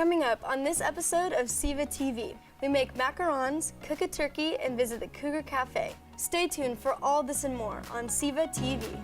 Coming up on this episode of SEVA TV, we make macarons, cook a turkey, and visit the Cougar Cafe. Stay tuned for all this and more on SEVA TV.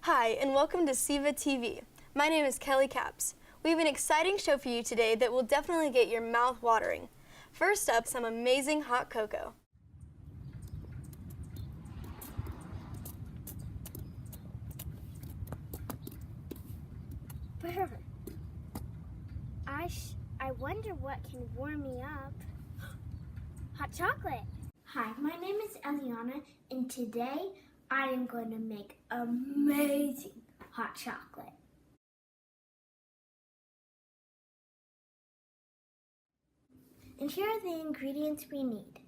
Hi, and welcome to SEVA TV. My name is Kellie Caps. We have an exciting show for you today that will definitely get your mouth watering. First up, some amazing hot cocoa. I wonder what can warm me up. Hot chocolate. Hi, my name is Eliana, and today I am going to make amazing hot chocolate. And here are the ingredients we need.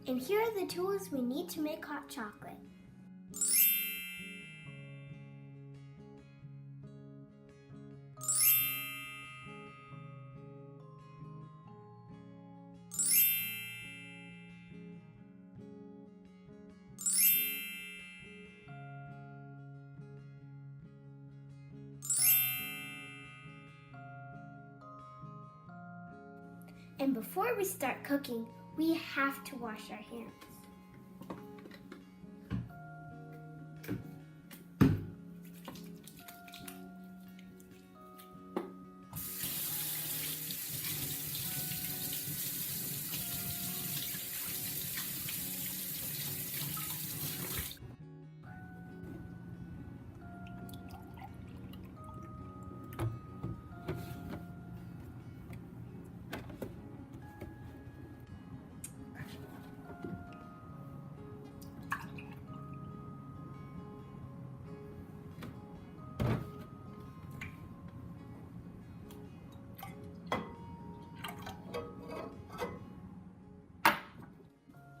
And here are the tools we need to make hot chocolate. And before we start cooking, we have to wash our hands.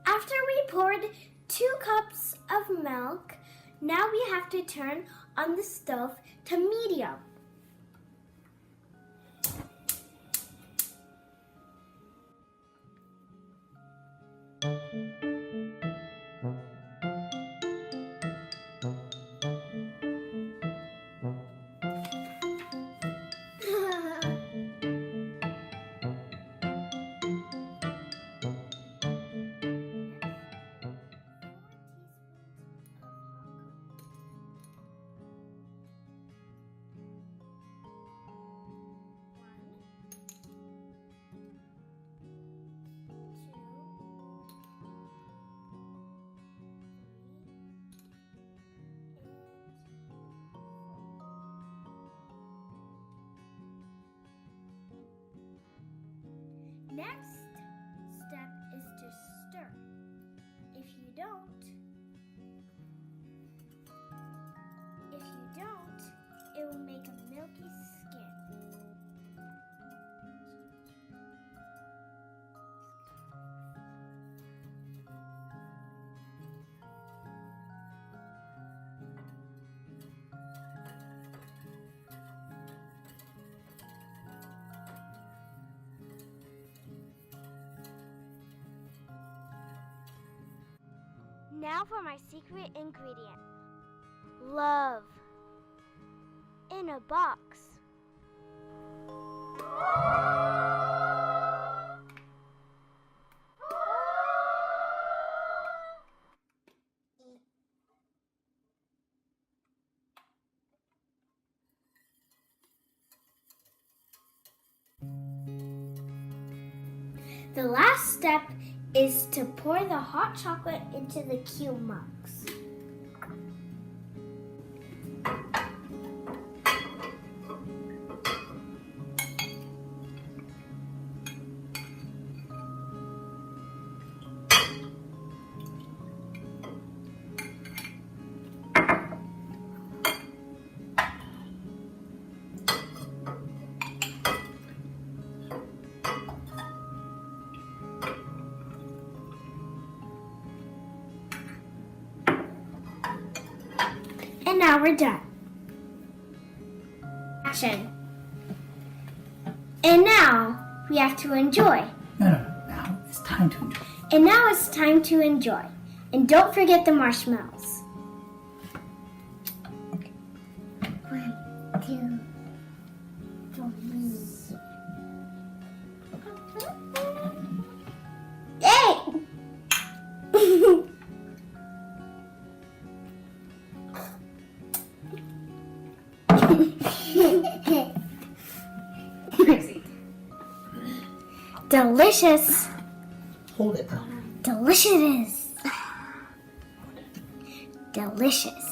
After we poured 2 cups of milk, now we have to turn on the stove to medium. Next step is to stir. If you don't, it will make a milky skin. Now for my secret ingredient. Love. In a box. The last step is to pour the hot chocolate into the cube mugs. And now we're done. Action. And now we have to enjoy. No. Now it's time to enjoy. And now it's time to enjoy. And don't forget the marshmallows. 1, 2, 3. Hey! Crazy. Delicious. Hold it. Delicious. Delicious.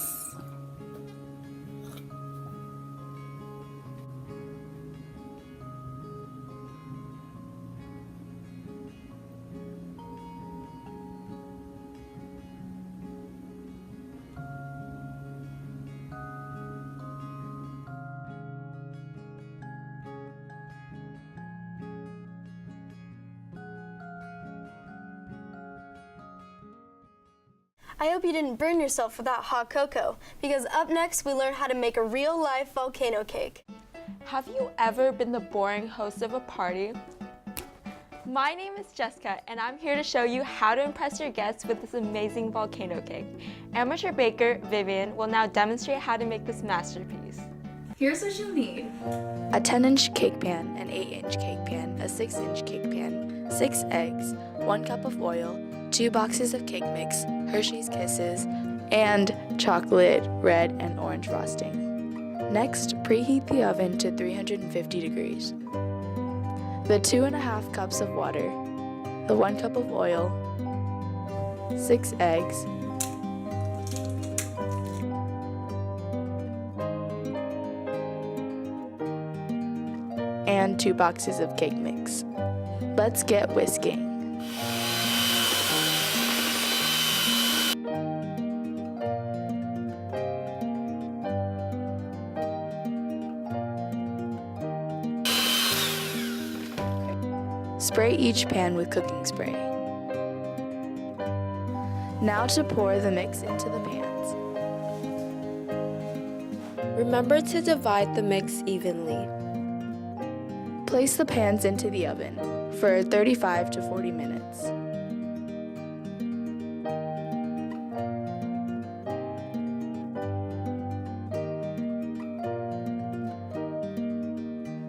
I hope you didn't burn yourself with that hot cocoa, because up next we learn how to make a real-life volcano cake. Have you ever been the boring host of a party? My name is Jessica, and I'm here to show you how to impress your guests with this amazing volcano cake. Amateur baker Vivian will now demonstrate how to make this masterpiece. Here's what you'll need. A 10-inch cake pan, an 8-inch cake pan, a 6-inch cake pan, 6 eggs, 1 cup of oil, 2 boxes of cake mix, Hershey's Kisses, and chocolate, red, and orange frosting. Next, preheat the oven to 350 degrees. The 2.5 cups of water, the 1 cup of oil, 6 eggs, and 2 boxes of cake mix. Let's get whisking. Spray each pan with cooking spray. Now to pour the mix into the pans. Remember to divide the mix evenly. Place the pans into the oven for 35 to 40 minutes.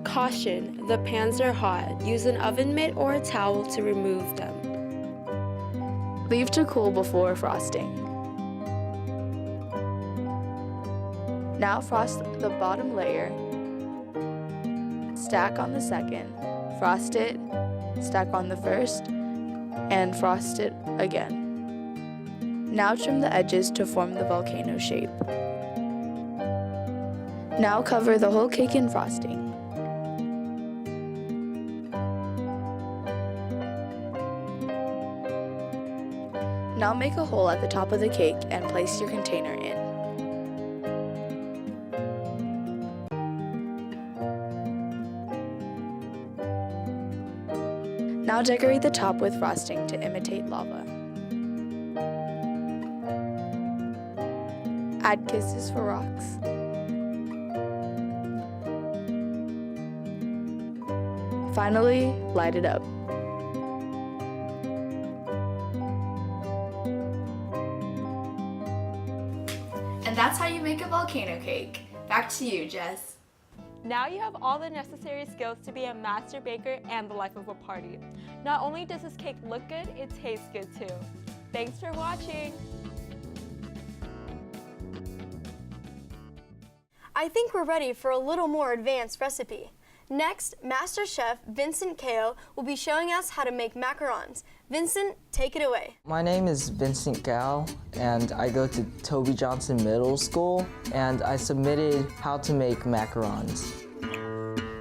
Caution, the pans are hot. Use an oven mitt or a towel to remove them. Leave to cool before frosting. Now frost the bottom layer, stack on the second, frost it, stack on the first, and frost it again. Now trim the edges to form the volcano shape. Now cover the whole cake in frosting. Now make a hole at the top of the cake and place your container in. Now decorate the top with frosting to imitate lava. Add kisses for rocks. Finally, light it up. And that's how you make a volcano cake. Back to you, Jess. Now you have all the necessary skills to be a master baker and the life of a party. Not only does this cake look good, it tastes good too. Thanks for watching. I think we're ready for a little more advanced recipe. Next, Master Chef Vincent will be showing us how to make macarons. Vincent, take it away. My name is Vincent Gao, and I go to Toby Johnson Middle School, and I submitted how to make macarons.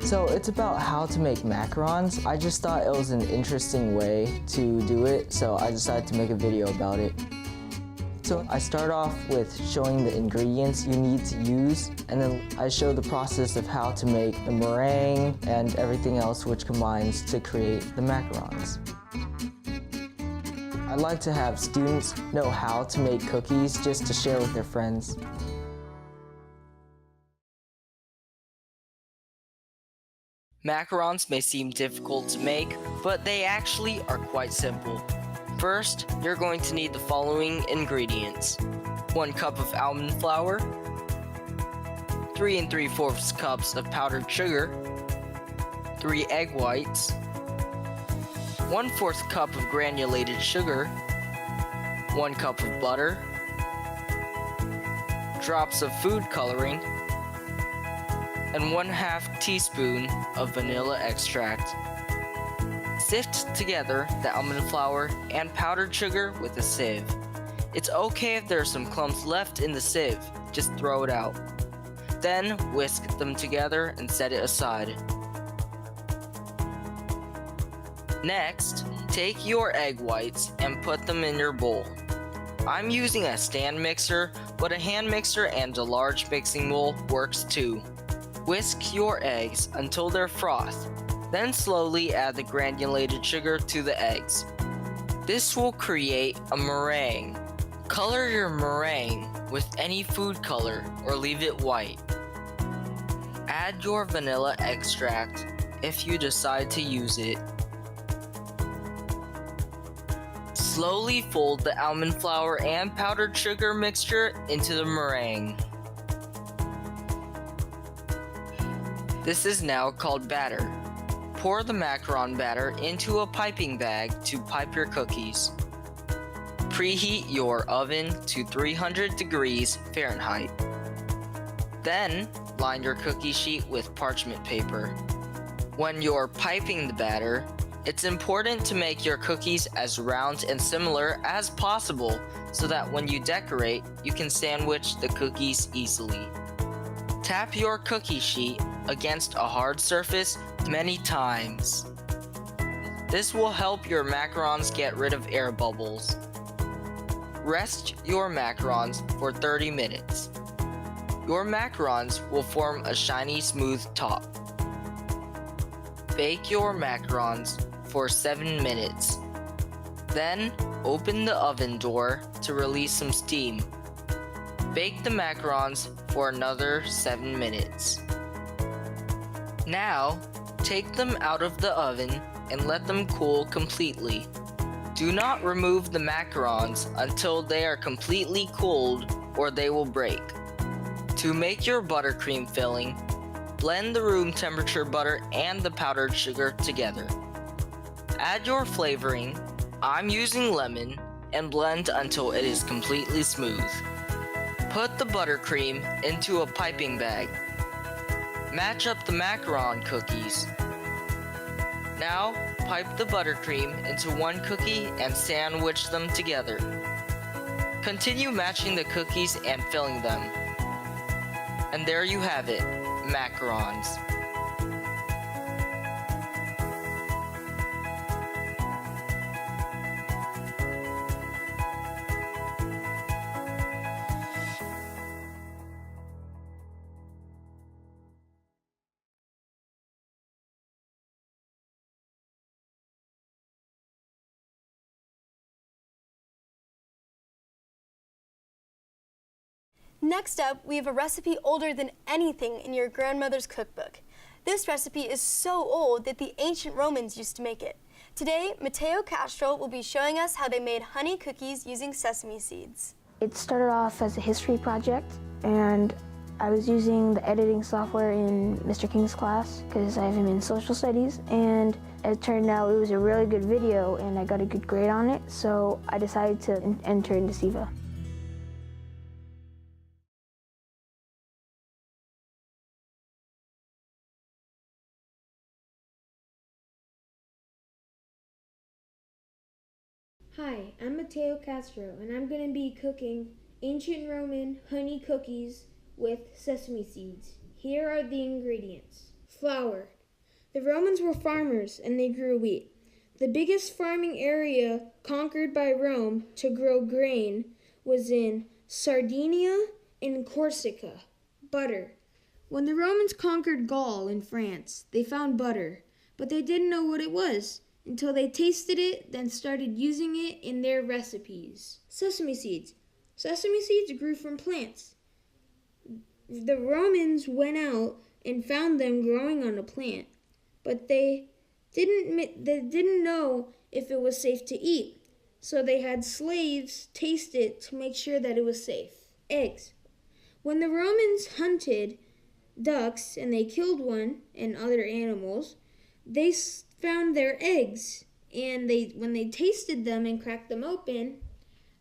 So it's about how to make macarons. I just thought it was an interesting way to do it, so I decided to make a video about it. So I start off with showing the ingredients you need to use, and then I show the process of how to make the meringue and everything else which combines to create the macarons. I'd like to have students know how to make cookies just to share with their friends. Macarons may seem difficult to make, but they actually are quite simple. First, you're going to need the following ingredients: 1 cup of almond flour, 3 3/4 cups of powdered sugar, 3 egg whites, 1/4 cup of granulated sugar, 1 cup of butter, drops of food coloring, and 1/2 teaspoon of vanilla extract. Sift together the almond flour and powdered sugar with a sieve. It's okay if there are some clumps left in the sieve, just throw it out. Then whisk them together and set it aside. Next, take your egg whites and put them in your bowl. I'm using a stand mixer, but a hand mixer and a large mixing bowl works too. Whisk your eggs until they're froth, then slowly add the granulated sugar to the eggs. This will create a meringue. Color your meringue with any food color or leave it white. Add your vanilla extract if you decide to use it. Slowly fold the almond flour and powdered sugar mixture into the meringue. This is now called batter. Pour the macaron batter into a piping bag to pipe your cookies. Preheat your oven to 300 degrees Fahrenheit. Then, line your cookie sheet with parchment paper. When you're piping the batter, it's important to make your cookies as round and similar as possible so that when you decorate, you can sandwich the cookies easily. Tap your cookie sheet against a hard surface many times. This will help your macarons get rid of air bubbles. Rest your macarons for 30 minutes. Your macarons will form a shiny, smooth top. Bake your macarons for 7 minutes. Then, open the oven door to release some steam. Bake the macarons for another 7 minutes. Now, take them out of the oven and let them cool completely. Do not remove the macarons until they are completely cooled or they will break. To make your buttercream filling, blend the room temperature butter and the powdered sugar together. Add your flavoring, I'm using lemon, and blend until it is completely smooth. Put the buttercream into a piping bag. Match up the macaron cookies. Now, pipe the buttercream into one cookie and sandwich them together. Continue matching the cookies and filling them. And there you have it, macarons. Next up, we have a recipe older than anything in your grandmother's cookbook. This recipe is so old that the ancient Romans used to make it. Today, Mateo Castro will be showing us how they made honey cookies using sesame seeds. It started off as a history project, and I was using the editing software in Mr. King's class because I have him in social studies, and it turned out it was a really good video and I got a good grade on it, so I decided to enter into SEVA. Hi, I'm Mateo Castro, and I'm going to be cooking ancient Roman honey cookies with sesame seeds. Here are the ingredients. Flour. The Romans were farmers, and they grew wheat. The biggest farming area conquered by Rome to grow grain was in Sardinia and Corsica. Butter. When the Romans conquered Gaul in France, they found butter, but they didn't know what it was until they tasted it, then started using it in their recipes. Sesame seeds. Sesame seeds grew from plants. The Romans went out and found them growing on a plant. but they didn't know if it was safe to eat. So they had slaves taste it to make sure that it was safe. Eggs. When the Romans hunted ducks and they killed one and other animals, they found their eggs, and when they tasted them and cracked them open,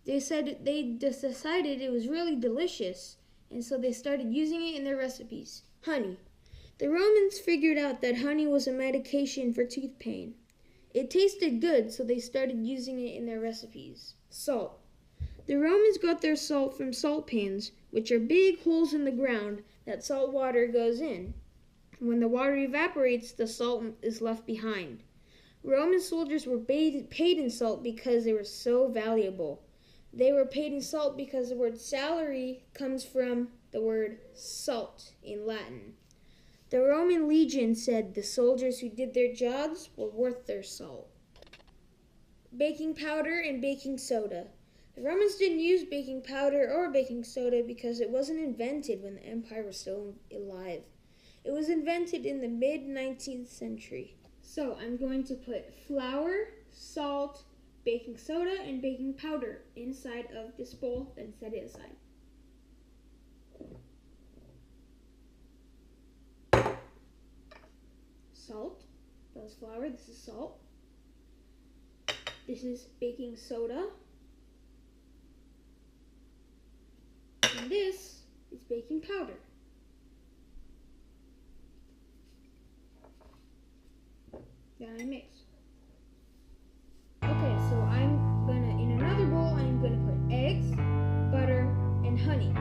they just decided it was really delicious, and so they started using it in their recipes. Honey. The Romans figured out that honey was a medication for tooth pain. It tasted good, so they started using it in their recipes. Salt. The Romans got their salt from salt pans, which are big holes in the ground that salt water goes in. When the water evaporates, the salt is left behind. Roman soldiers were paid in salt because they were so valuable. They were paid in salt because the word salary comes from the word salt in Latin. The Roman legion said the soldiers who did their jobs were worth their salt. Baking powder and baking soda. The Romans didn't use baking powder or baking soda because it wasn't invented when the empire was still alive. It was invented in the mid-19th century. So I'm going to put flour, salt, baking soda, and baking powder inside of this bowl, then set it aside. Salt. That was flour. This is salt. This is baking soda. And this is baking powder. Then I mix. Okay, so in another bowl, I'm gonna put eggs, butter, and honey.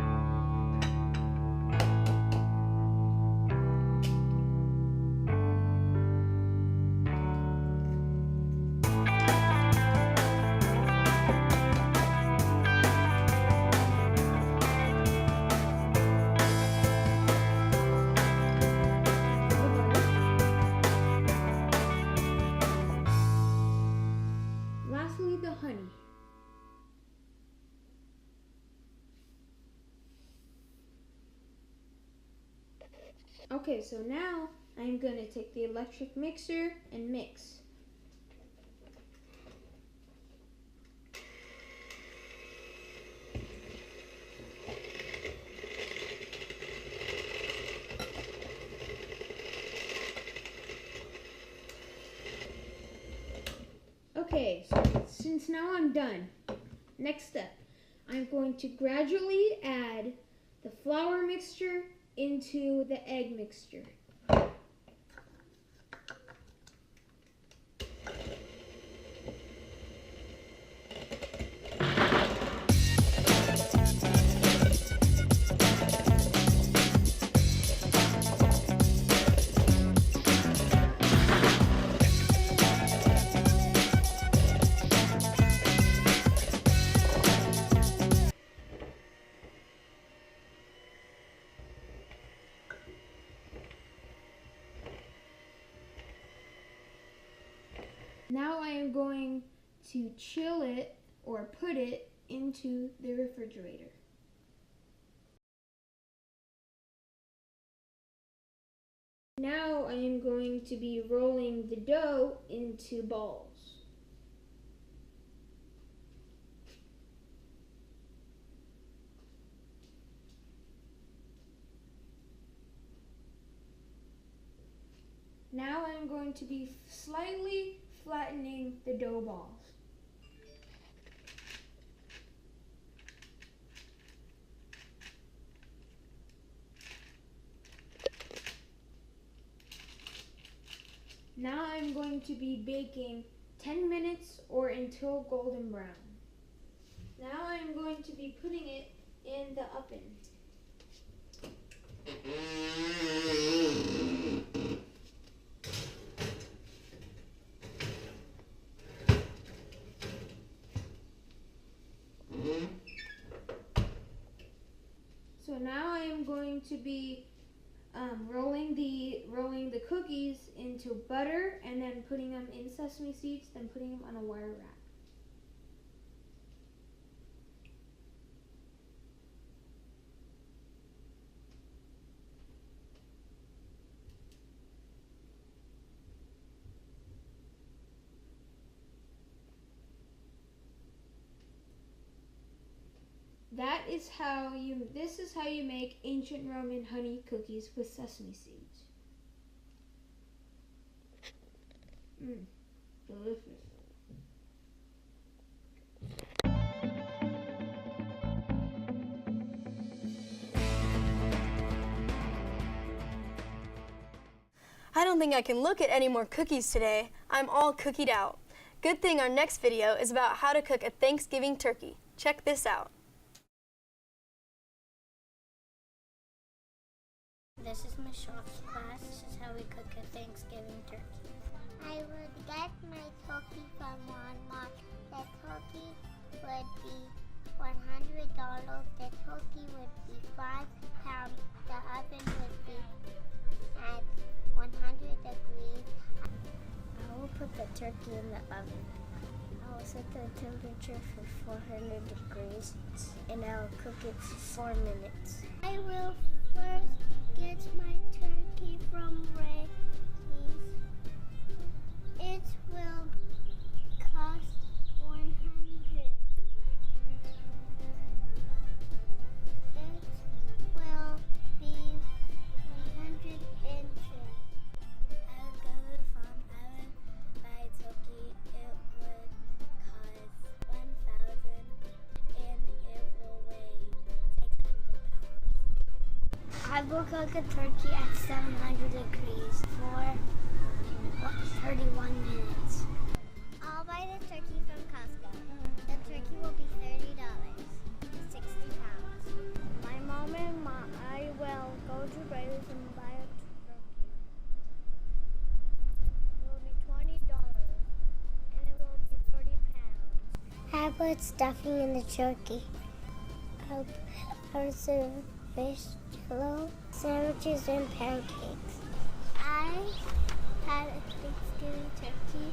Lastly, the honey. Okay, so now I'm going to take the electric mixer and mix. Okay, so since now I'm done, next step, I'm going to gradually add the flour mixture into the egg mixture. Now I am going to chill it or put it into the refrigerator. Now I am going to be rolling the dough into balls. Now I'm going to be slightly flattening the dough balls. Now I'm going to be baking 10 minutes or until golden brown. Now I'm going to be putting it in the oven. So now I am going to be rolling the cookies into butter and then putting them in sesame seeds, then putting them on a wire rack. This is how you make ancient Roman honey cookies with sesame seeds. Delicious. I don't think I can look at any more cookies today. I'm all cookied out. Good thing our next video is about how to cook a Thanksgiving turkey. Check this out. This is Michelle's class. This is how we cook a Thanksgiving turkey. I would get my turkey from Walmart. The turkey would be $100. The turkey would be 5 pounds. The oven would be at 100 degrees. I will put the turkey in the oven. I will set the temperature for 400 degrees and I will cook it for 4 minutes. I will first get my turkey from Ray's. It will cost 100. It will be 100 inches. I would go to the farm. I would buy a turkey. It would cost 1,000 and it will weigh 600 pounds. I will cook a turkey at 700 degrees for 31 minutes. I'll buy the turkey from Castro. The turkey will be $30, 60 pounds. My mom and I will go to Brady's and buy a turkey. It will be $20 and it will be 30 pounds. I put stuffing in the turkey. I'll serve fish, jello, sandwiches, and pancakes. I had a Thanksgiving turkey.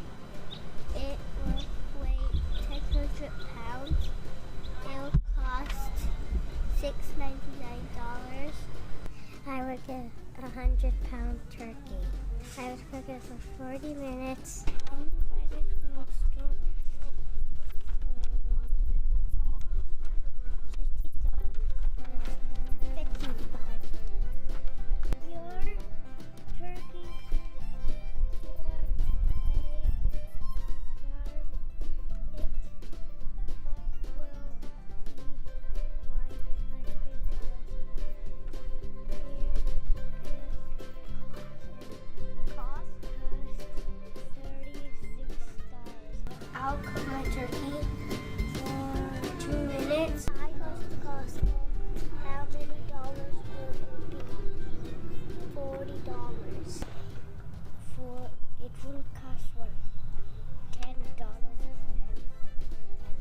It will weigh 600 pounds. It will cost $699. I would get a 100-pound turkey. I would cook it for 40 minutes. I'll cook my turkey for 2 minutes. I go to Costco. How many dollars will it be? $40. It will cost what? $10 and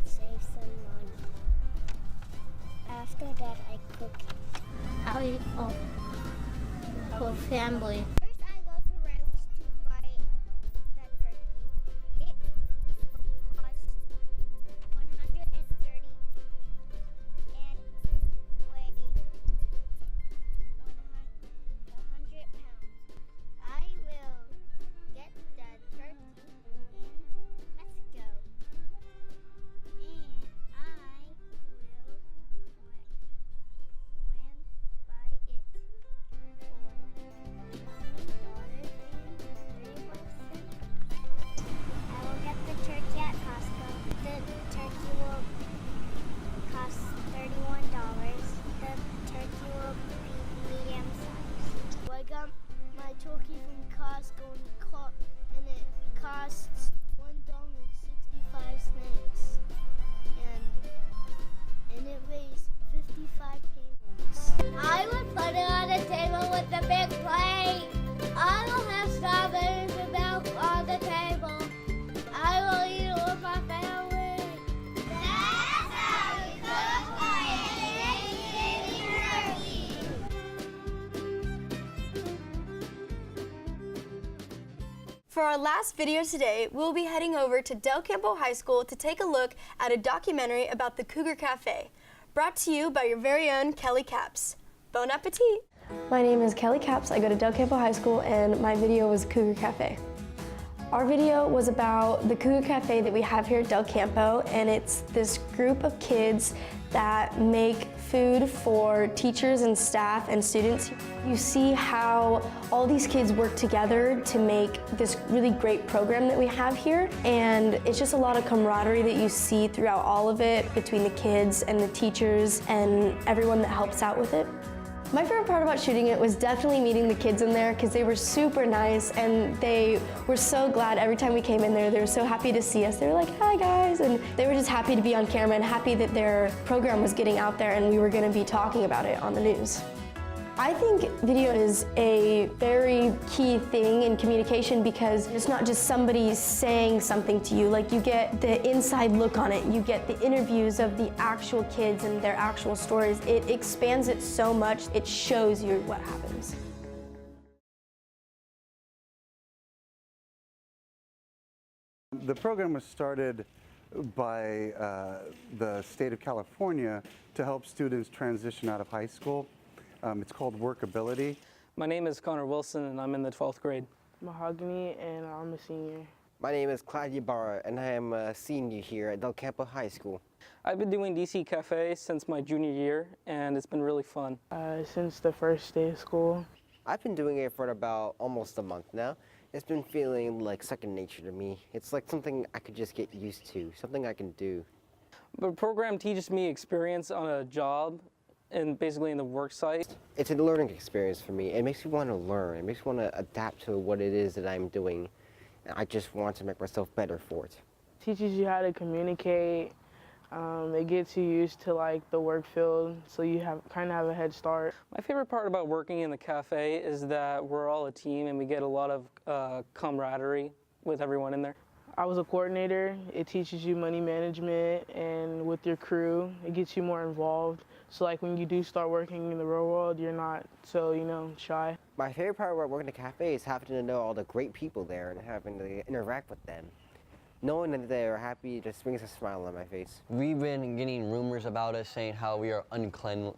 save some money. After that, I cook it. I'll eat for family. First, I go to Rally's to buy that turkey. It cost $130 and weigh 100 pounds. I will get the turkey and let's go. And I will buy it I will get the turkey at Costco. The turkey will cost $31. The turkey will be medium size. I got my turkey from Costco and it costs $1.65. And it weighs 55 pounds. I would put it on the table with the big plate. I will have strawberries and milk on the table. I will eat it with my family. That's how we cook for a Thanksgiving turkey. For our last video today, we'll be heading over to Del Campo High School to take a look at a documentary about the Cougar Cafe, brought to you by your very own Kellie Caps. Bon appetit! My name is Kellie Caps. I go to Del Campo High School and my video was Cougar Cafe. Our video was about the Cougar Cafe that we have here at Del Campo, and it's this group of kids that make food for teachers and staff and students. You see how all these kids work together to make this really great program that we have here, and it's just a lot of camaraderie that you see throughout all of it between the kids and the teachers and everyone that helps out with it. My favorite part about shooting it was definitely meeting the kids in there because they were super nice and they were so glad every time we came in there. They were so happy to see us. They were like, "Hi guys," and they were just happy to be on camera and happy that their program was getting out there and we were going to be talking about it on the news. I think video is a very key thing in communication because it's not just somebody saying something to you. Like, you get the inside look on it. You get the interviews of the actual kids and their actual stories. It expands it so much. It shows you what happens. The program was started by the state of California to help students transition out of high school. It's called Workability. My name is Connor Wilson and I'm in the 12th grade. Mahogany and I'm a senior. My name is Claudia Barra and I am a senior here at Campo High School. I've been doing DC Cafe since my junior year and it's been really fun. Since the first day of school. I've been doing it for about almost a month now. It's been feeling like second nature to me. It's like something I could just get used to, something I can do. The program teaches me experience on a job and basically in the work site. It's a learning experience for me. It makes me want to learn. It makes me want to adapt to what it is that I'm doing. And I just want to make myself better for it. It teaches you how to communicate. It gets you used to like the work field, so you kind of have a head start. My favorite part about working in the cafe is that we're all a team and we get a lot of camaraderie with everyone in there. I was a coordinator. It teaches you money management, and with your crew, it gets you more involved. So like when you do start working in the real world, you're not so, shy. My favorite part about working in a cafe is having to know all the great people there and having to interact with them. Knowing that they're happy just brings a smile on my face. We've been getting rumors about us saying how we are unclean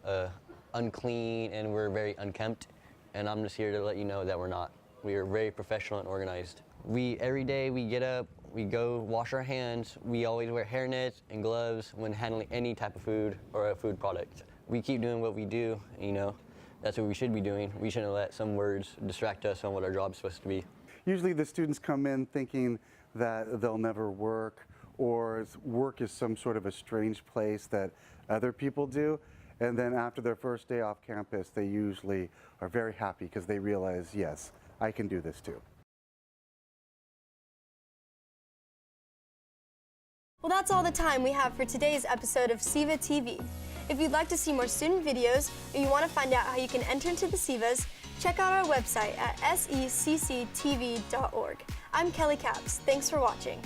and we're very unkempt, and I'm just here to let you know that we're not. We are very professional and organized. Every day we get up, we go wash our hands. We always wear hairnets and gloves when handling any type of food or a food product. We keep doing what we do, that's what we should be doing. We shouldn't let some words distract us on what our job's supposed to be. Usually the students come in thinking that they'll never work, or work is some sort of a strange place that other people do. And then after their first day off campus, they usually are very happy because they realize, yes, I can do this too. Well, that's all the time we have for today's episode of SEVA TV. If you'd like to see more student videos, or you want to find out how you can enter into the SEVAs, check out our website at secctv.org. I'm Kellie Capps. Thanks for watching.